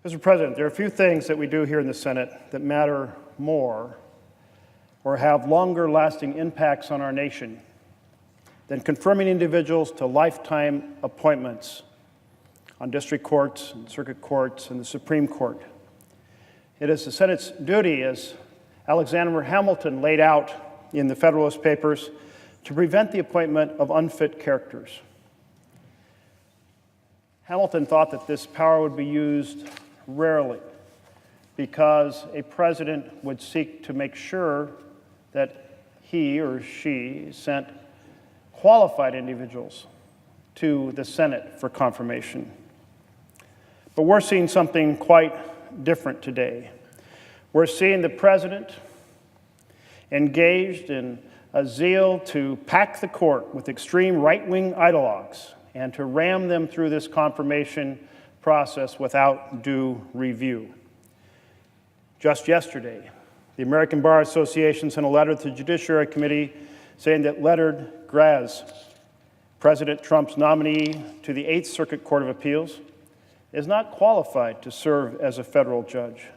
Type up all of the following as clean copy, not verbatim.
Mr. President, there are few things that we do here in the Senate that matter more or have longer-lasting impacts on our nation than confirming individuals to lifetime appointments on district courts and circuit courts and the Supreme Court. It is the Senate's duty, as Alexander Hamilton laid out in the Federalist Papers, to prevent the appointment of unfit characters. Hamilton thought that this power would be used rarely because a president would seek to make sure that he or she sent qualified individuals to the Senate for confirmation. But we're seeing something quite different today. We're seeing the president engaged in a zeal to pack the court with extreme right-wing ideologues and to ram them through this confirmation process without due review. Just yesterday, the American Bar Association sent a letter to the Judiciary Committee saying that Leonard Graz, President Trump's nominee to the Eighth Circuit Court of Appeals, is not qualified to serve as a federal judge.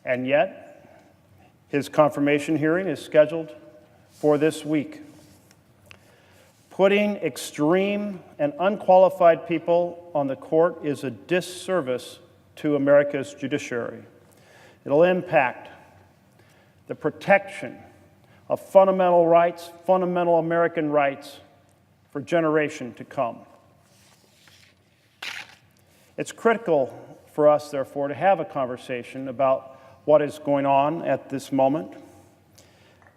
And yet, his confirmation hearing is scheduled for this week. Putting extreme and unqualified people on the court is a disservice to America's judiciary. It'll impact the protection of fundamental rights, fundamental American rights, for generations to come. It's critical for us, therefore, to have a conversation about what is going on at this moment.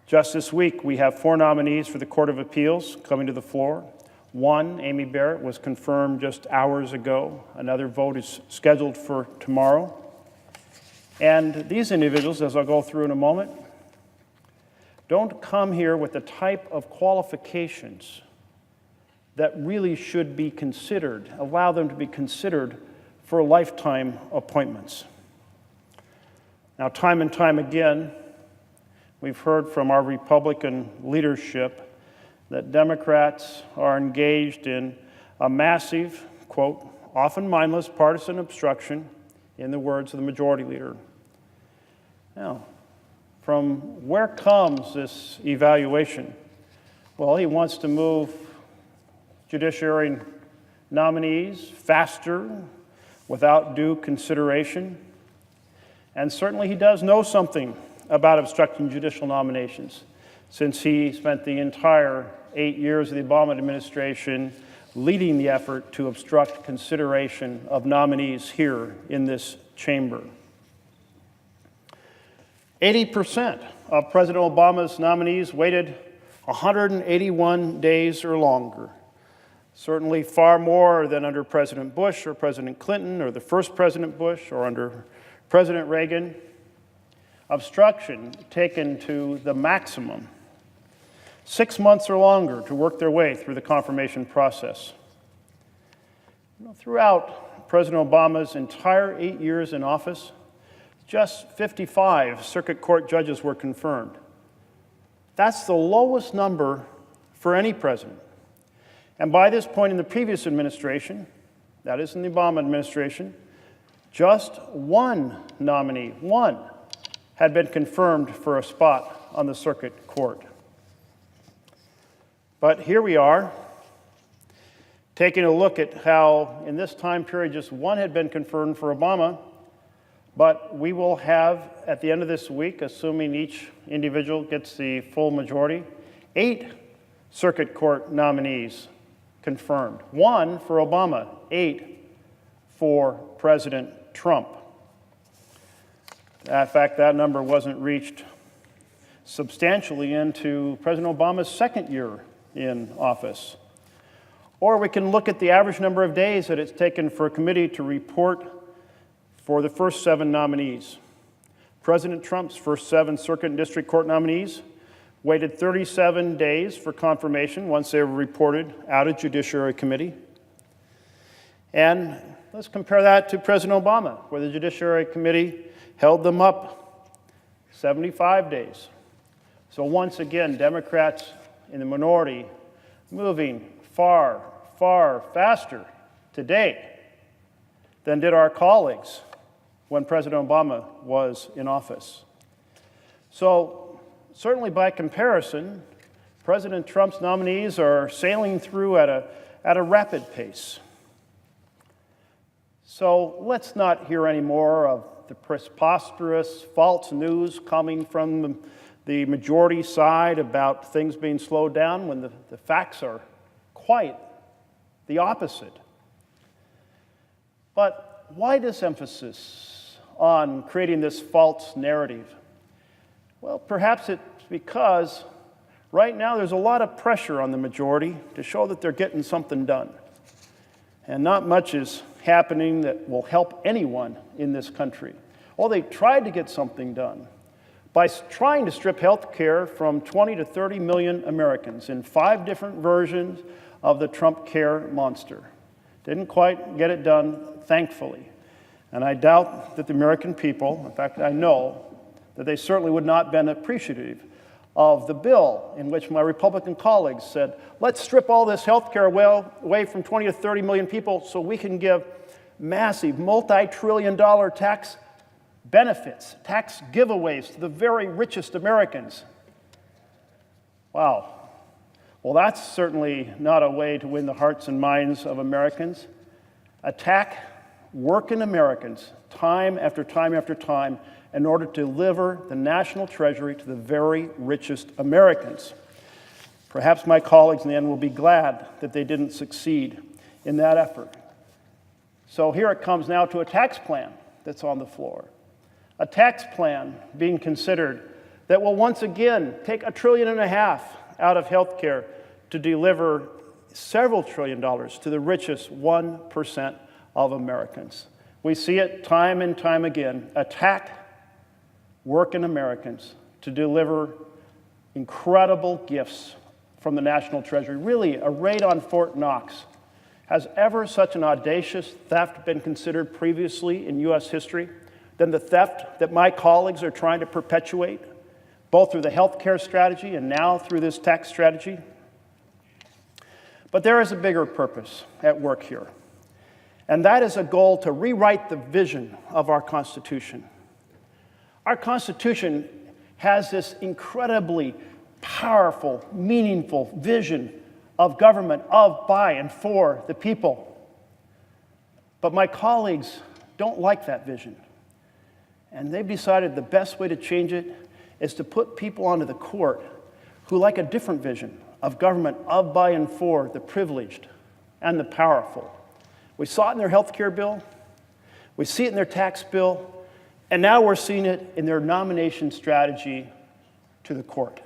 Just this week, we have 4 nominees for the Court of Appeals coming to the floor. One, Amy Barrett, was confirmed just hours ago. Another vote is scheduled for tomorrow. And these individuals, as I'll go through in a moment, don't come here with the type of qualifications that really should be considered, allow them to be considered for lifetime appointments. Now, time and time again, we've heard from our Republican leadership that Democrats are engaged in a massive, quote, often mindless partisan obstruction, in the words of the majority leader. Now, from where comes this evaluation? Well, he wants to move judiciary nominees faster, without due consideration. And certainly he does know something about obstructing judicial nominations, since he spent the entire 8 years of the Obama administration leading the effort to obstruct consideration of nominees here in this chamber. 80% of President Obama's nominees waited 181 days or longer. Certainly far more than under President Bush or President Clinton or the first President Bush or under President Reagan. Obstruction taken to the maximum. 6 months or longer to work their way through the confirmation process. Throughout President Obama's entire 8 years in office, just 55 circuit court judges were confirmed. That's the lowest number for any president. And by this point in the previous administration, that is in the Obama administration, just one nominee, one, had been confirmed for a spot on the circuit court. But here we are, taking a look at how in this time period just one had been confirmed for Obama, but we will have, at the end of this week, assuming each individual gets the full majority, 8 circuit court nominees confirmed. 1 for Obama, 8 for President Trump. In fact, that number wasn't reached substantially into President Obama's second year in office. Or we can look at the average number of days that it's taken for a committee to report for the first 7 nominees. President Trump's first 7 circuit and district court nominees waited 37 days for confirmation once they were reported out of Judiciary Committee. And let's compare that to President Obama, where the Judiciary Committee held them up 75 days. So once again, Democrats in the minority moving far faster today than did our colleagues when President Obama was in office. So certainly by comparison, President Trump's nominees are sailing through at a rapid pace. So let's not hear any more of the preposterous false news coming from the majority side about things being slowed down when the facts are quite the opposite. But why this emphasis on creating this false narrative? Well, perhaps it's because right now there's a lot of pressure on the majority to show that they're getting something done. And not much is happening that will help anyone in this country. Well, they tried to get something done by trying to strip health care from 20 to 30 million Americans in 5 different versions of the Trump care monster. Didn't quite get it done, thankfully. And I doubt that the American people, in fact, I know that they certainly would not have been appreciative of the bill in which my Republican colleagues said, let's strip all this health care away from 20 to 30 million people so we can give massive multi-trillion-dollar tax benefits, tax giveaways to the very richest Americans. Wow. Well, that's certainly not a way to win the hearts and minds of Americans. Attack working Americans time after time after time in order to deliver the national treasury to the very richest Americans. Perhaps my colleagues in the end will be glad that they didn't succeed in that effort. So here it comes now to a tax plan that's on the floor. A tax plan being considered that will once again take $1.5 trillion out of health care to deliver several $1 trillion to the richest 1% of Americans. We see it time and time again. Attack working Americans to deliver incredible gifts from the national treasury. Really, a raid on Fort Knox. Has ever such an audacious theft been considered previously in U.S. history than the theft that my colleagues are trying to perpetuate, both through the health care strategy and now through this tax strategy? But there is a bigger purpose at work here, and that is a goal to rewrite the vision of our Constitution. Our Constitution has this incredibly powerful, meaningful vision of government of, by, and for the people. But my colleagues don't like that vision. And they've decided the best way to change it is to put people onto the court who like a different vision of government of, by, and for the privileged and the powerful. We saw it in their health care bill, we see it in their tax bill, and now we're seeing it in their nomination strategy to the court.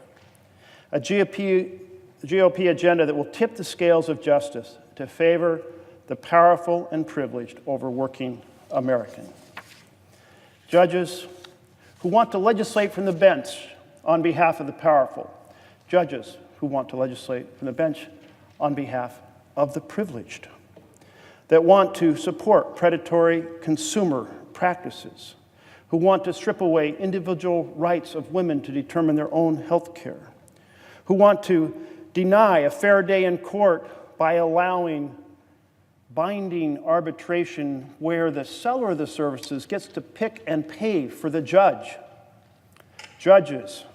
A GOP agenda that will tip the scales of justice to favor the powerful and privileged over working American. Judges who want to legislate from the bench on behalf of the powerful. Judges who want to legislate from the bench on behalf of the privileged. That want to support predatory consumer practices. Who want to strip away individual rights of women to determine their own health care. Who want to deny a fair day in court by allowing binding arbitration where the seller of the services gets to pick and pay for the judge. Judges,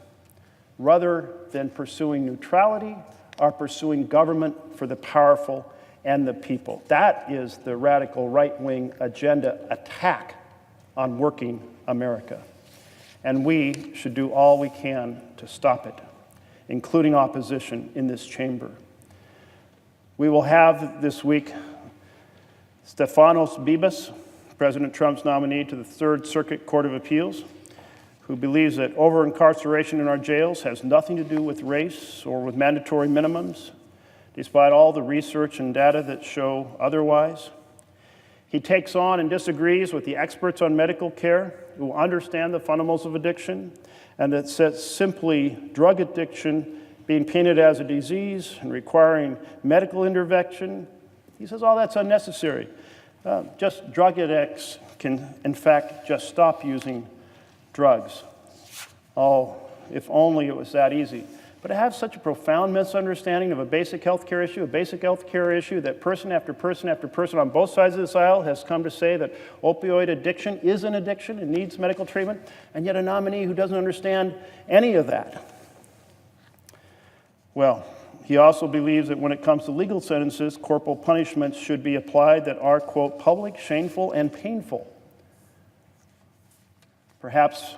rather than pursuing neutrality, are pursuing government for the powerful and the people. That is the radical right-wing agenda attack on working America. And we should do all we can to stop it, including opposition in this chamber. We will have this week Stefanos Bibas, President Trump's nominee to the Third Circuit Court of Appeals, who believes that over-incarceration in our jails has nothing to do with race or with mandatory minimums, despite all the research and data that show otherwise. He takes on and disagrees with the experts on medical care who understand the fundamentals of addiction, and that says simply drug addiction being painted as a disease and requiring medical intervention. He says, oh, that's unnecessary. Just drug addicts can, in fact, just stop using drugs. Oh, if only it was that easy. But to have such a profound misunderstanding of a basic healthcare issue that person after person after person on both sides of this aisle has come to say that opioid addiction is an addiction and needs medical treatment, and yet a nominee who doesn't understand any of that. Well, he also believes that when it comes to legal sentences, corporal punishments should be applied that are, quote, public, shameful, and painful. Perhaps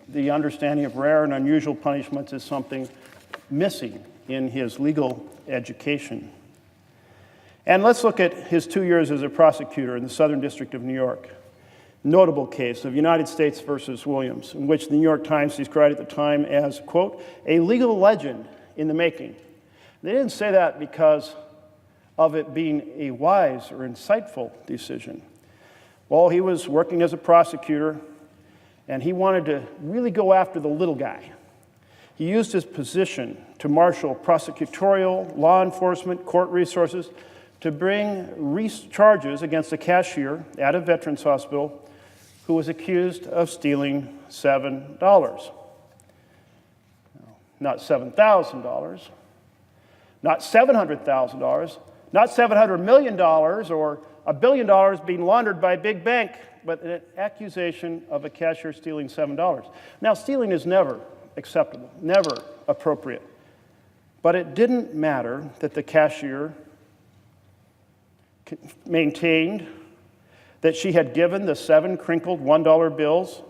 the understanding of rare and unusual punishments is something missing in his legal education. And let's look at his 2 years as a prosecutor in the Southern District of New York. Notable case of United States versus Williams, in which the New York Times described at the time as, quote, a legal legend in the making. They didn't say that because of it being a wise or insightful decision. Well, he was working as a prosecutor, and he wanted to really go after the little guy. He used his position to marshal prosecutorial, law enforcement, court resources to bring charges against a cashier at a veterans hospital who was accused of stealing $7. Not $7,000, not $700,000, not $700 million or $1 billion being laundered by a big bank, but an accusation of a cashier stealing $7. Now, stealing is never acceptable, never appropriate. But it didn't matter that the cashier maintained that she had given the 7 crinkled $1 bills,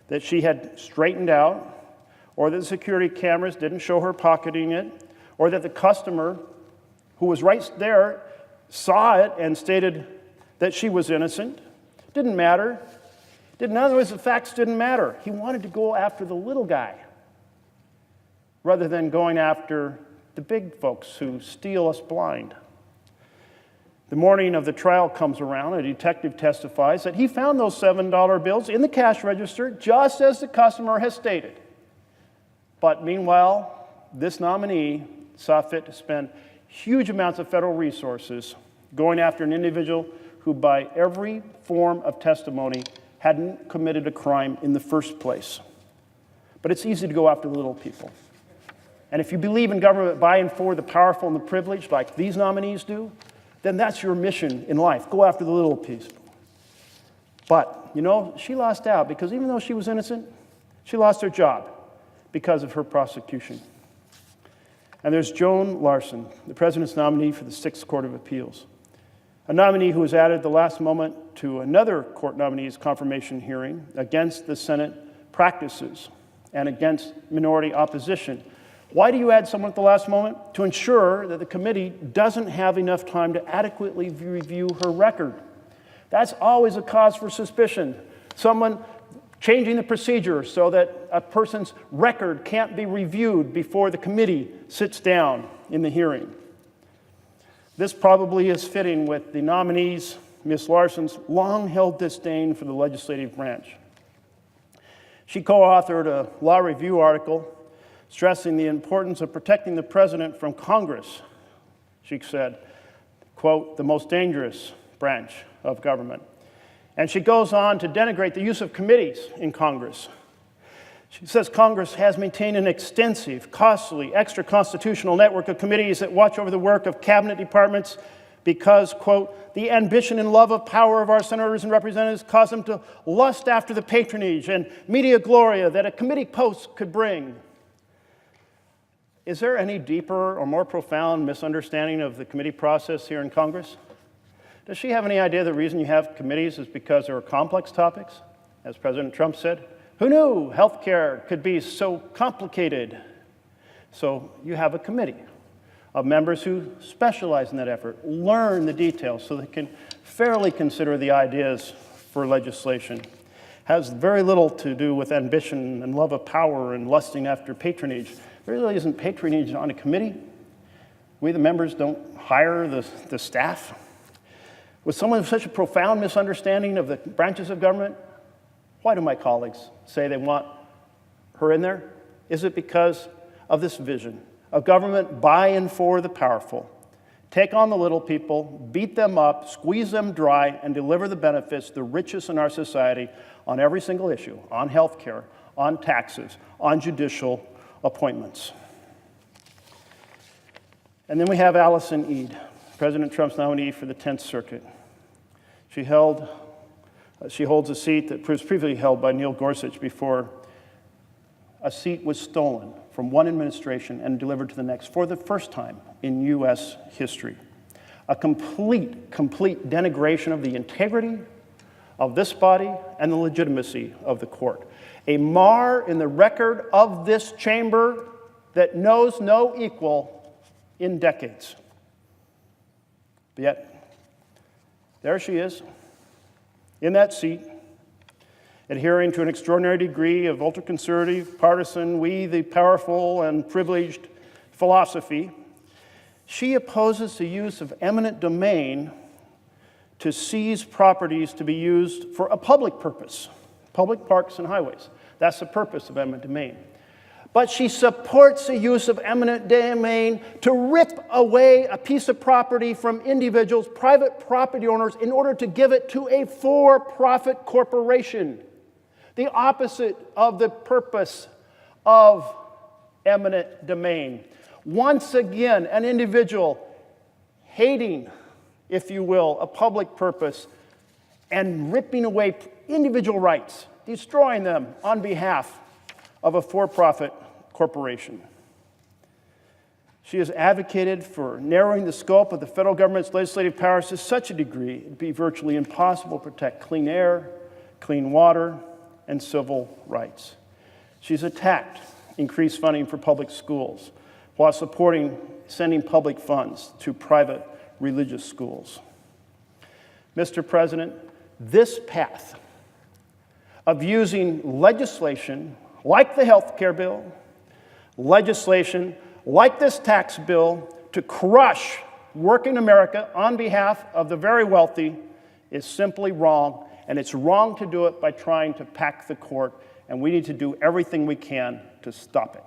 that she had straightened out, or that the security cameras didn't show her pocketing it, or that the customer who was right there saw it and stated that she was innocent. Didn't matter. In other words, the facts didn't matter. He wanted to go after the little guy rather than going after the big folks who steal us blind. The morning of the trial comes around, a detective testifies that he found those $7 bills in the cash register just as the customer has stated. But meanwhile, this nominee saw fit to spend huge amounts of federal resources going after an individual who by every form of testimony hadn't committed a crime in the first place. But it's easy to go after the little people. And if you believe in government by and for the powerful and the privileged, like these nominees do, then that's your mission in life. Go after the little people. But, you know, she lost out because even though she was innocent, she lost her job because of her prosecution. And there's Joan Larson, the president's nominee for the 6th Court of Appeals, a nominee who was added at the last moment to another court nominee's confirmation hearing against the Senate practices and against minority opposition. Why do you add someone at the last moment? To ensure that the committee doesn't have enough time to adequately review her record. That's always a cause for suspicion. Someone changing the procedure so that a person's record can't be reviewed before the committee sits down in the hearing. This probably is fitting with the nominee's, Ms. Larson's, long-held disdain for the legislative branch. She co-authored a law review article stressing the importance of protecting the president from Congress. She said, quote, the most dangerous branch of government. And she goes on to denigrate the use of committees in Congress. She says Congress has maintained an extensive, costly, extra-constitutional network of committees that watch over the work of cabinet departments because, quote, the ambition and love of power of our senators and representatives cause them to lust after the patronage and media gloria that a committee post could bring. Is there any deeper or more profound misunderstanding of the committee process here in Congress? Does she have any idea the reason you have committees is because there are complex topics? As President Trump said, who knew healthcare could be so complicated? So you have a committee of members who specialize in that effort, learn the details so they can fairly consider the ideas for legislation. Has very little to do with ambition and love of power and lusting after patronage. There really isn't patronage on a committee. We, the members, don't hire the staff. With someone with such a profound misunderstanding of the branches of government, why do my colleagues say they want her in there? Is it because of this vision of government by and for the powerful? Take on the little people, beat them up, squeeze them dry, and deliver the benefits, the richest in our society, on every single issue, on health care, on taxes, on judicial, appointments. And then we have Allison Eade, President Trump's nominee for the 10th Circuit. She holds a seat that was previously held by Neil Gorsuch before a seat was stolen from one administration and delivered to the next for the first time in U.S. history. A complete denigration of the integrity of this body and the legitimacy of the court. A mar in the record of this chamber that knows no equal in decades. But yet, there she is, in that seat, adhering to an extraordinary degree of ultra-conservative, partisan, we the powerful and privileged philosophy. She opposes the use of eminent domain to seize properties to be used for a public purpose, public parks and highways. That's the purpose of eminent domain. But she supports the use of eminent domain to rip away a piece of property from individuals, private property owners, in order to give it to a for-profit corporation. The opposite of the purpose of eminent domain. Once again, an individual hating, if you will, a public purpose and ripping away individual rights, destroying them on behalf of a for-profit corporation. She has advocated for narrowing the scope of the federal government's legislative powers to such a degree it would be virtually impossible to protect clean air, clean water, and civil rights. She's attacked increased funding for public schools while supporting sending public funds to private religious schools. Mr. President, this path of using legislation like the health care bill, legislation like this tax bill to crush working America on behalf of the very wealthy is simply wrong, and it's wrong to do it by trying to pack the court, and we need to do everything we can to stop it.